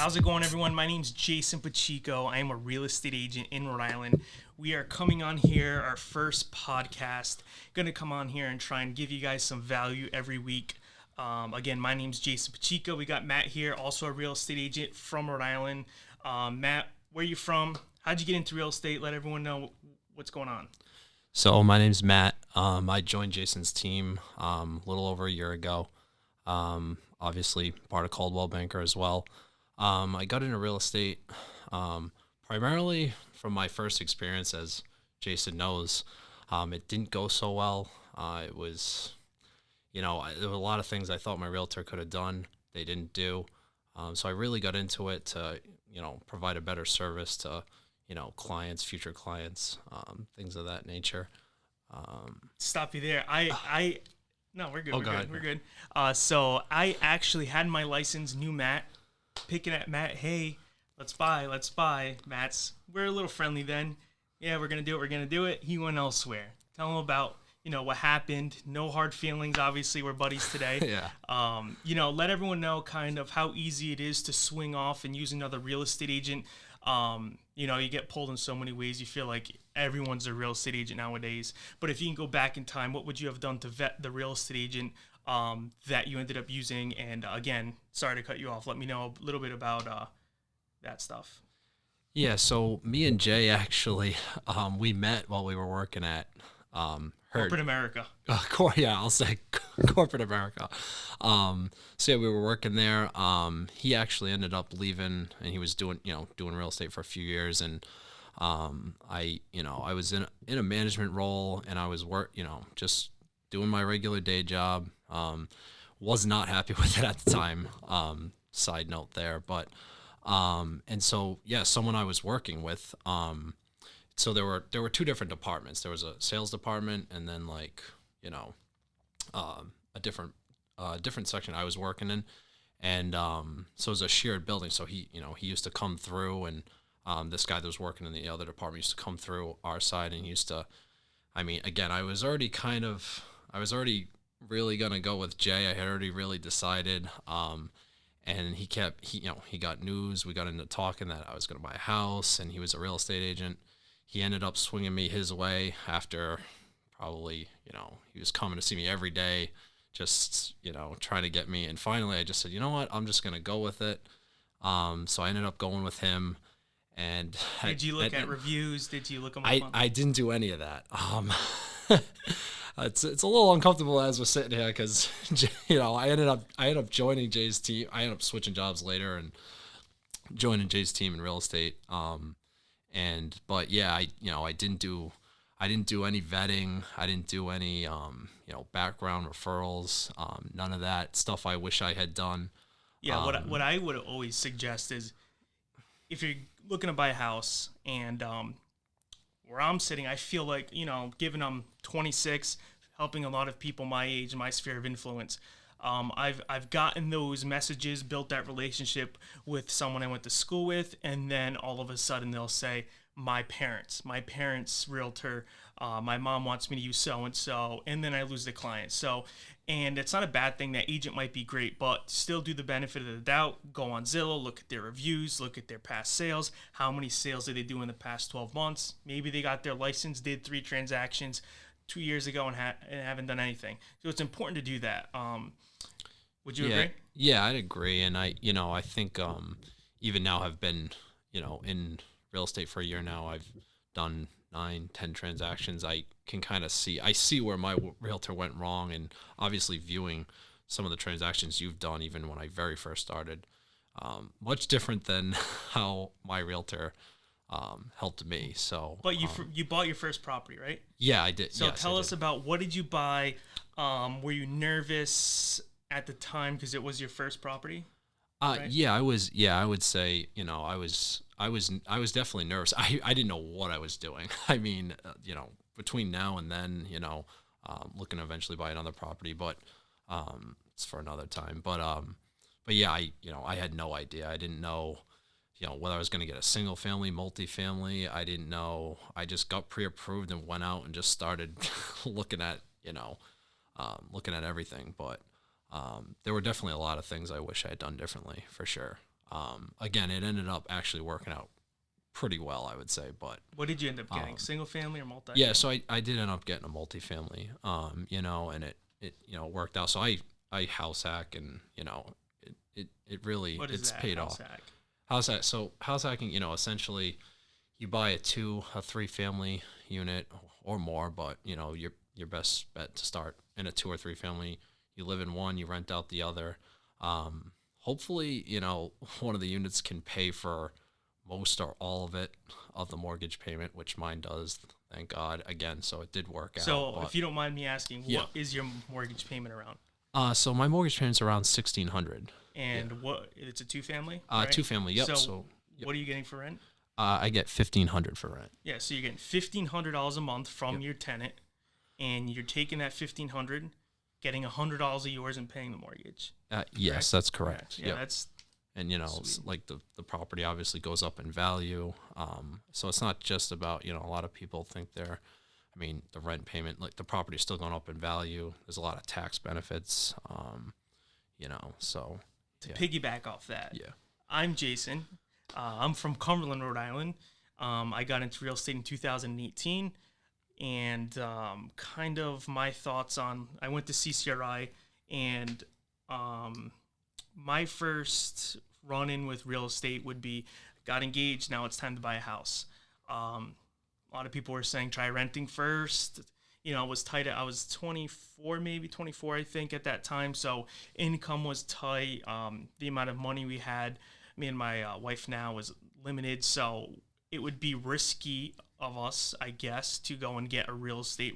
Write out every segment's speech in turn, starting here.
How's it going, everyone? My name's Jason Pacheco. I am a real estate agent in Rhode Island. We are coming on here, our first podcast. Going to come on here and try and give you guys some value every week. Again, my name's Jason Pacheco. We got Matt here, also a real estate agent from Rhode Island. Matt, where are you from? How'd you get into real estate? Let everyone know what's going on. So my name's Matt. I joined Jason's team a little over a year ago. Obviously part of Coldwell Banker as well. I got into real estate primarily from my first experience, as Jason knows. It didn't go so well. It was, there were a lot of things I thought my realtor could have done. They didn't do. So I really got into it to, provide a better service to, clients, future clients, things of that nature. Stop you there. No, we're good. Oh, We're go good. ahead. We're good. So I actually had my license, knew Matt, picking at Matt. Hey, let's buy. We're a little friendly then. Yeah, we're going to do it. He went elsewhere. Tell him about, what happened. No hard feelings. Obviously, we're buddies today. Yeah. Let everyone know kind of how easy it is to swing off and use another real estate agent. You get pulled in so many ways. You feel like everyone's a real estate agent nowadays. But if you can go back in time, what would you have done to vet the real estate agent that you ended up using? And again, sorry to cut you off. Let me know a little bit about that stuff. Yeah. So me and Jay actually, we met while we were working at Corporate America. I'll say corporate America. So yeah, we were working there. He actually ended up leaving, and he was doing real estate for a few years. And I was in a management role, and I was just doing my regular day job. Was not happy with it at the time. Side note there, but and so yeah, someone I was working with. So there were two different departments. There was a sales department, and then a different section I was working in, and so it was a shared building. So he used to come through, and this guy that was working in the other department used to come through our side, and he used to. I mean, again, I was already really gonna go with Jay. I had already really decided. And he got news. We got into talking that I was gonna buy a house, and he was a real estate agent. He ended up swinging me his way after probably, he was coming to see me every day, just, trying to get me. And finally I just said, you know what, I'm just going to go with it. So I ended up going with him. And did you look at reviews? Did you look them up? I didn't do any of that. It's a little uncomfortable as we're sitting here because, I ended up joining Jay's team. I ended up switching jobs later and joining Jay's team in real estate. But yeah, I didn't do any vetting. I didn't do any, background referrals, none of that stuff I wish I had done. Yeah. What I would always suggest is if you're looking to buy a house and, where I'm sitting, I feel like, given I'm 26, helping a lot of people my age, my sphere of influence, I've gotten those messages, built that relationship with someone I went to school with, and then all of a sudden they'll say, my parents' realtor, my mom wants me to use so-and-so, and then I lose the client. So, and it's not a bad thing. That agent might be great, but still do the benefit of the doubt. Go on Zillow, look at their reviews, look at their past sales. How many sales did they do in the past 12 months? Maybe they got their license, did 3 transactions 2 years ago and haven't done anything. So it's important to do that. Would you agree? Yeah, I'd agree. And I think even now I've been, in real estate for a year now. I've done 9-10 transactions. I can kind of see where my realtor went wrong, and obviously viewing some of the transactions you've done, even when I very first started, much different than how my realtor helped me. So, but you bought your first property, right? Yeah, I did. So tell us about, what did you buy? Were you nervous at the time because it was your first property? Right? Yeah, I was. Yeah, I would say, I was definitely nervous. I didn't know what I was doing. I mean, between now and then, looking to eventually buy another property, but it's for another time. But yeah, I had no idea. I didn't know, whether I was going to get a single family, multifamily. I didn't know. I just got pre-approved and went out and just started looking at everything. But there were definitely a lot of things I wish I had done differently, for sure. Again, it ended up actually working out pretty well, I would say. But What did you end up getting? Single family or multi? yeah, so I did end up getting a multifamily, and it worked out. So I house hack, and it really What is it's that? paid House off. hack. House hack. So house hacking, essentially you buy a 3 family unit or more, but your best bet to start in a 2 or 3 family. You live in one, you rent out the other. Hopefully, one of the units can pay for most or all of it of the mortgage payment, which mine does, thank God. Again, so it did work out. So, if you don't mind me asking, Yeah. what is your mortgage payment around? So my mortgage payment's around 1,600. And what? It's a 2 family. Right? 2 family. Yep. So, So yep. what are you getting for rent? I get 1,500 for rent. Yeah, so you're getting $1,500 a month from your tenant, and you're taking that $1,500, getting $100 of yours, and paying the mortgage. Yes, correct? that's correct. Yeah, Yep. that's And it's sweet. like the property obviously goes up in value. So it's not just about a lot of people think the rent payment, like the property is still going up in value. There's a lot of tax benefits. So To yeah. piggyback off that. Yeah. I'm Jason. I'm from Cumberland, Rhode Island. I got into real estate in 2018, and kind of my thoughts on. I went to CCRI, and my first run-in with real estate would be got engaged. Now it's time to buy a house. A lot of people were saying try renting first. It was tight. I was 24, maybe 24, I think, at that time. So income was tight. The amount of money we had, me and my wife now, was limited. So it would be risky of us, I guess, to go and get a real estate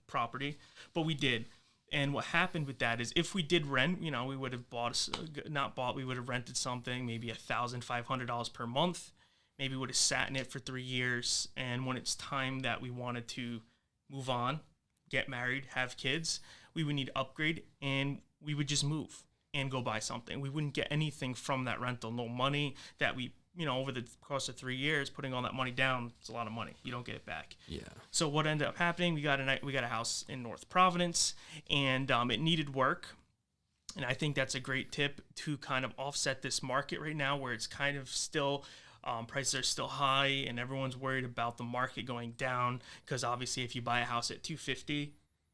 property. But we did. And what happened with that is if we did rent, we would have we would have rented something, maybe $1,500 per month. Maybe would have sat in it for 3 years. And when it's time that we wanted to move on, get married, have kids, we would need to upgrade, and we would just move and go buy something. We wouldn't get anything from that rental. No money that we, over the course of 3 years, putting all that money down, it's a lot of money. You don't get it back. Yeah. So what ended up happening, we got a house in North Providence, and it needed work. And I think that's a great tip to kind of offset this market right now where it's kind of still prices are still high, and everyone's worried about the market going down, because obviously if you buy a house at $250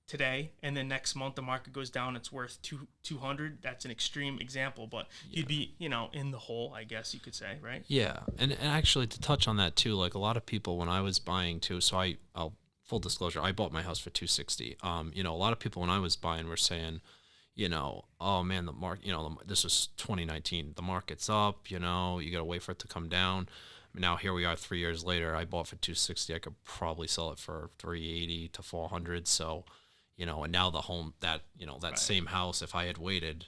today and then next month the market goes down, it's worth $200. That's an extreme example, but you'd be in the hole, I guess you could say, right? Yeah, and actually to touch on that too, like a lot of people when I was buying too, so I'll full disclosure, I bought my house for $260. A lot of people when I was buying were saying, oh man, the market, this was 2019. The market's up, you got to wait for it to come down. Now here we are 3 years later. I bought for $260. I could probably sell it for $380 to $400. So, and now the home that Right. same house, if I had waited,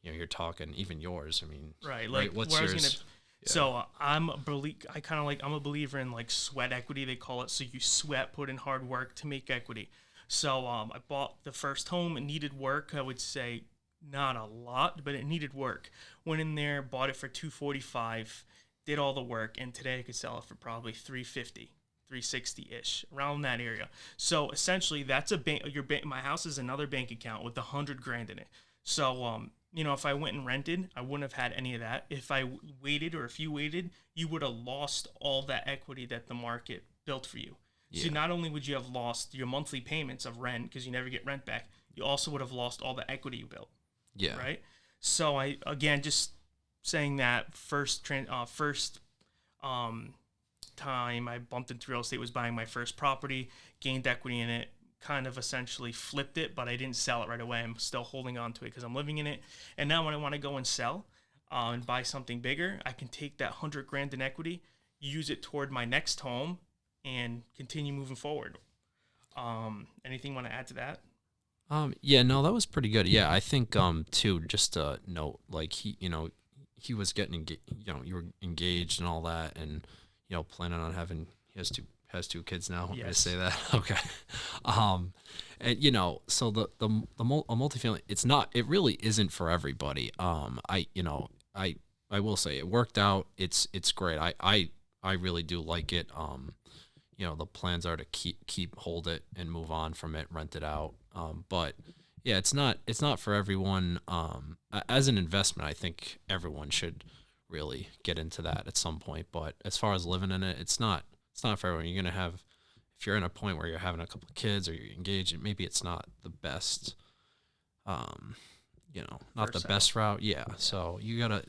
you're talking even yours. I mean, Right. Like what's where I was yours? gonna. So I'm a believer in like sweat equity, they call it. So you sweat, put in hard work to make equity. So I bought the first home. It needed work. I would say not a lot, but it needed work. Went in there, bought it for $245, did all the work, and today I could sell it for probably $350, $360-ish, around that area. So essentially, that's a bank. My house is another bank account with $100,000 in it. So if I went and rented, I wouldn't have had any of that. If I waited, or if you waited, you would have lost all that equity that the market built for you. So Yeah. not only would you have lost your monthly payments of rent, because you never get rent back, you also would have lost all the equity you built. Yeah. Right. So I, again, just saying that first time I bumped into real estate was buying my first property, gained equity in it, kind of essentially flipped it, but I didn't sell it right away. I'm still holding on to it because I'm living in it. And now when I want to go and sell and buy something bigger, I can take that $100,000 in equity, use it toward my next home, and continue moving forward. Anything you want to add to that? Yeah, no, that was pretty good. Yeah, I think too, just to note, like he was getting you were engaged and all that, and planning on having he has two kids now. Want me to Yes. say that? Okay. And so a multifamily, it really isn't for everybody. I will say it worked out. It's great. I really do like it. The plans are to hold it and move on from it, rent it out. But yeah, it's not for everyone. As an investment, I think everyone should really get into that at some point. But as far as living in it, it's not for everyone. You're gonna have, if you're in a point where you're having a couple of kids or you're engaged, maybe it's not the best, um, not the best route. Yeah. So you gotta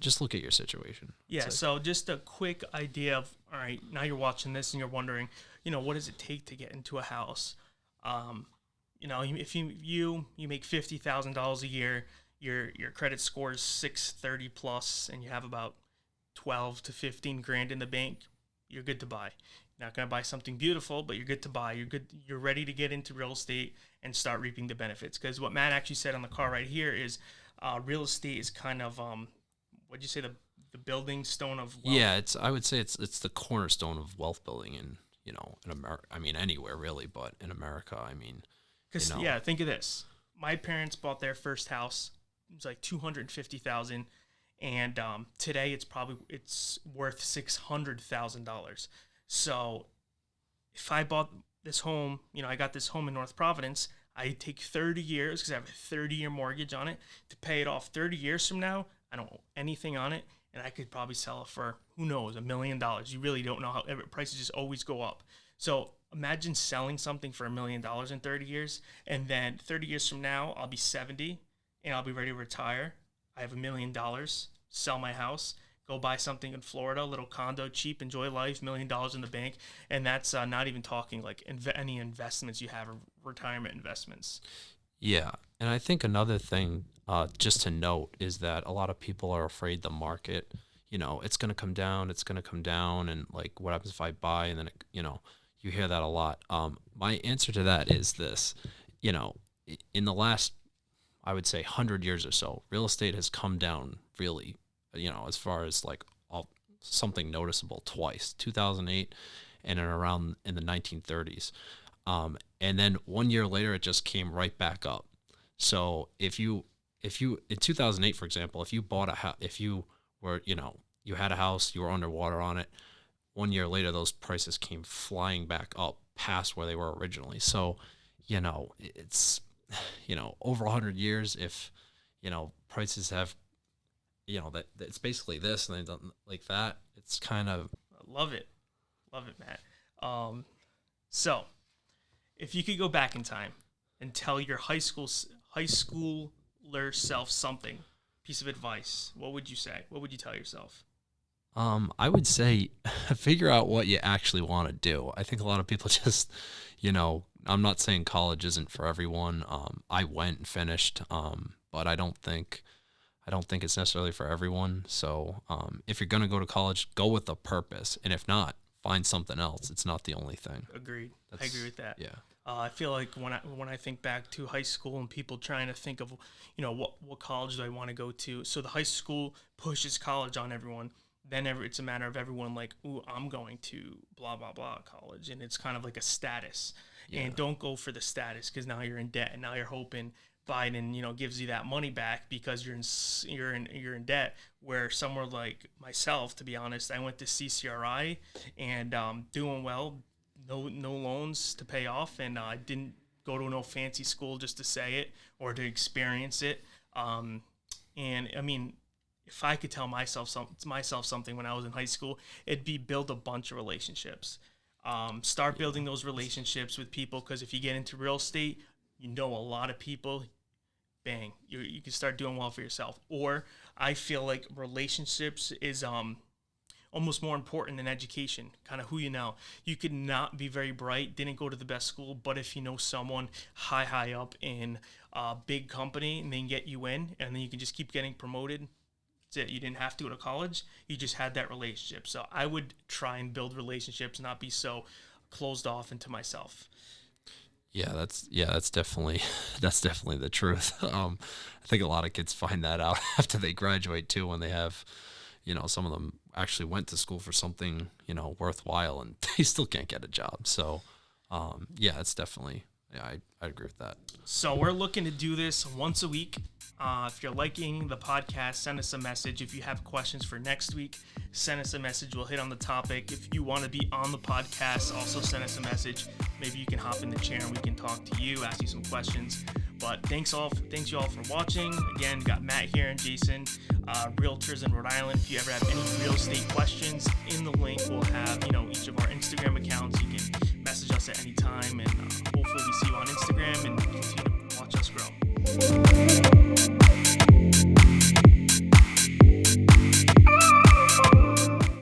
just look at your situation. Yeah. So just a quick idea of, all right, now you're watching this and you're wondering, what does it take to get into a house? If you make $50,000 a year, your credit score is 630 plus, and you have about 12 to 15 grand in the bank, you're good to buy. You're not gonna buy something beautiful, but you're good to buy. You're ready to get into real estate and start reaping the benefits. Because what Matt actually said on the car right here is, real estate is kind of what'd you say, the building stone of wealth? Yeah, I would say it's the cornerstone of wealth building in America. I mean, anywhere really, but in America, I mean, because think of this. My parents bought their first house. It was like $250,000, and today it's worth $600,000. So if I bought this home, I got this home in North Providence, I take 30 years because I have a 30-year mortgage on it to pay it off. 30 years from now, I don't owe anything on it, and I could probably sell it for, who knows, $1 million. You really don't know how prices just always go up. So imagine selling something for $1 million in 30 years, and then 30 years from now, I'll be 70, and I'll be ready to retire. I have $1 million, sell my house, go buy something in Florida, a little condo, cheap, enjoy life, $1 million in the bank, and that's not even talking like any investments you have or retirement investments. Yeah, and I think another thing just to note is that a lot of people are afraid the market, it's going to come down, and like, what happens if I buy, and then, you hear that a lot. My answer to that is this, in the last, I would say 100 years or so, real estate has come down really, as far as like something noticeable twice, 2008 and around in the 1930s. And then 1 year later, it just came right back up. So if you in 2008, for example, if you bought a house, if you were, you had a house, you were underwater on it, 1 year later, those prices came flying back up past where they were originally. So, it's, over 100 years, if, prices have, that it's basically this and they've done like that, it's kind of. I love it, Matt. So if you could go back in time and tell your high schooler self something, piece of advice, what would you say? What would you tell yourself? I would say figure out what you actually want to do. I think a lot of people just, I'm not saying college isn't for everyone. I went and finished, but I don't think it's necessarily for everyone. So if you're going to go to college, go with a purpose. And if not, find something else. It's not the only thing. Agreed. I agree with that. Yeah. I feel like when I think back to high school and people trying to think of, what college do I want to go to? So the high school pushes college on everyone. Then it's a matter of everyone like, ooh, I'm going to blah, blah, blah college. And it's kind of like a status. Yeah. And don't go for the status because now you're in debt. And now you're hoping Biden, gives you that money back because you're in debt. Where somewhere like myself, to be honest, I went to CCRI and doing well, no loans to pay off, and I didn't go to no fancy school just to say it or to experience it. And I mean, if I could tell myself something when I was in high school, it'd be build a bunch of relationships. Start building those relationships with people, because if you get into real estate, a lot of people, bang, you can start doing well for yourself. Or I feel like relationships is almost more important than education, kind of who you know. You could not be very bright, didn't go to the best school, but if you know someone high up in a big company and they can get you in, and then you can just keep getting promoted. That's it. You didn't have to go to college. You just had that relationship. So I would try and build relationships, not be so closed off into myself. Yeah, that's definitely the truth. I think a lot of kids find that out after they graduate too, when they have, some of them actually went to school for something, worthwhile, and they still can't get a job. So, it's definitely, I agree with that. So we're looking to do this once a week. If you're liking the podcast, send us a message. If you have questions for next week, send us a message. We'll hit on the topic. If you want to be on the podcast, also send us a message. Maybe you can hop in the chair and we can talk to you, ask you some questions. But thanks you all for watching. Again, got Matt here and Jason, realtors in Rhode Island. If you ever have any real estate questions, in the link we'll have each of our Instagram accounts. You can